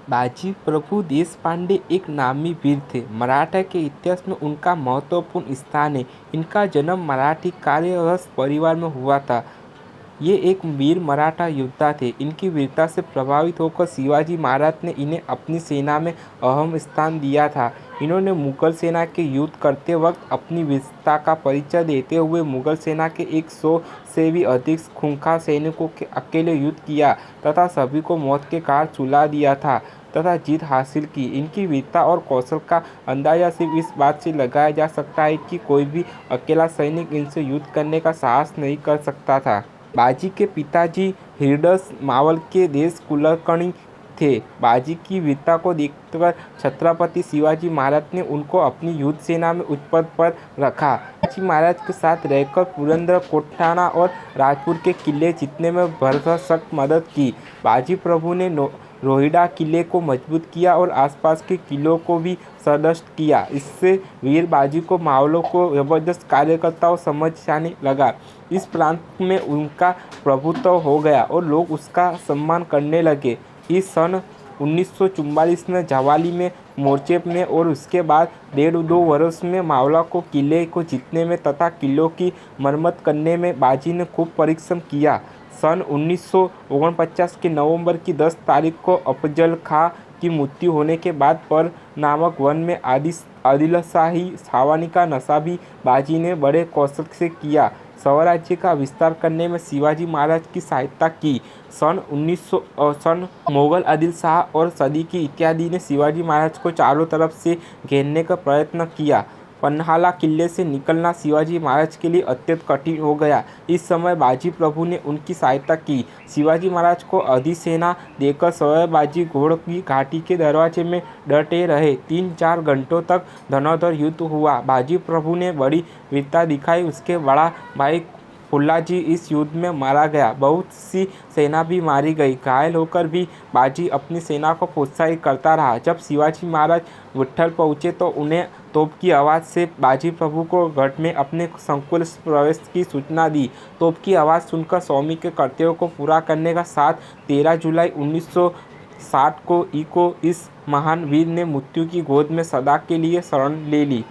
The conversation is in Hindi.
बाजी प्रभु देशपांडे एक नामी वीर थे। मराठा के इतिहास में उनका महत्वपूर्ण स्थान है। इनका जन्म मराठी कार्यरत परिवार में हुआ था। ये एक वीर मराठा योद्धा थे। इनकी वीरता से प्रभावित होकर शिवाजी महाराज ने इन्हें अपनी सेना में अहम स्थान दिया था। इन्होंने मुगल सेना के युद्ध करते वक्त अपनी वीरता का परिचय देते हुए मुगल सेना के 100 से भी अधिक खूंखार सैनिकों के अकेले युद्ध किया तथा सभी को मौत के घाट चुला दिया था तथा जीत हासिल की। इनकी वीरता और कौशल का अंदाजा सिर्फ इस बात से लगाया जा सकता है कि कोई भी अकेला सैनिक इनसे युद्ध करने का साहस नहीं कर सकता था। बाजी के पिताजी हृदय मावल के देश कुलकर्णी थे। बाजी की वीरता को देखकर छत्रपति शिवाजी महाराज ने उनको अपनी युद्ध सेना में उच्च पद पर रखा। शिवाजी महाराज के साथ रहकर पुरंदर, कोठाना और राजपुर के किले जीतने में भरसक मदद की। बाजी प्रभु ने रोहिड़ा किले को मजबूत किया और आसपास के किलों को भी सदस्त किया। इससे वीर बाजी को मावलों को जबरदस्त कार्यकर्ताओं समझ आने लगा। इस प्रांत में उनका प्रभुत्व हो गया और लोग उसका सम्मान करने लगे। इस सन 1944 में जवाली में मोर्चे में और उसके बाद 1.5-2 वर्ष में मावला को किले को जीतने में तथा किलों की मरम्मत करने में बाजी ने खूब परिश्रम किया। सन 1949 के नवंबर की 10 तारीख को अफजल खां की मृत्यु होने के बाद पर नामक वन में आदिलशाही छावनी का नशा भी बाजी ने बड़े कौशल से किया। स्वराज्य का विस्तार करने में शिवाजी महाराज की सहायता की। सन मुगल आदिल शाह और सदीकी इत्यादि ने शिवाजी महाराज को चारों तरफ से घेरने का प्रयत्न किया। पन्हाला किले से निकलना शिवाजी महाराज के लिए अत्यंत कठिन हो गया। इस समय बाजी प्रभु ने उनकी सहायता की। शिवाजी महाराज को आधी सेना देकर सवाई बाजी घोड़ की घाटी के दरवाजे में डटे रहे। 3-4 घंटों तक धनाधर युद्ध हुआ। बाजी प्रभु ने बड़ी वीरता दिखाई। उसके बड़ा भाई फुल्लाजी इस युद्ध में मारा गया। बहुत सी सेना भी मारी गई। घायल होकर भी बाजी अपनी सेना को प्रोत्साहित करता रहा। जब शिवाजी महाराज विट्ठल पहुँचे तो उन्हें तोप की आवाज़ से बाजी प्रभु को गढ़ में अपने संकुल प्रवेश की सूचना दी। तोप की आवाज़ सुनकर स्वामी के कर्तव्यों को पूरा करने का साथ 13 जुलाई 1960 को इस महान वीर ने मृत्यु की गोद में सदा के लिए शरण ले ली।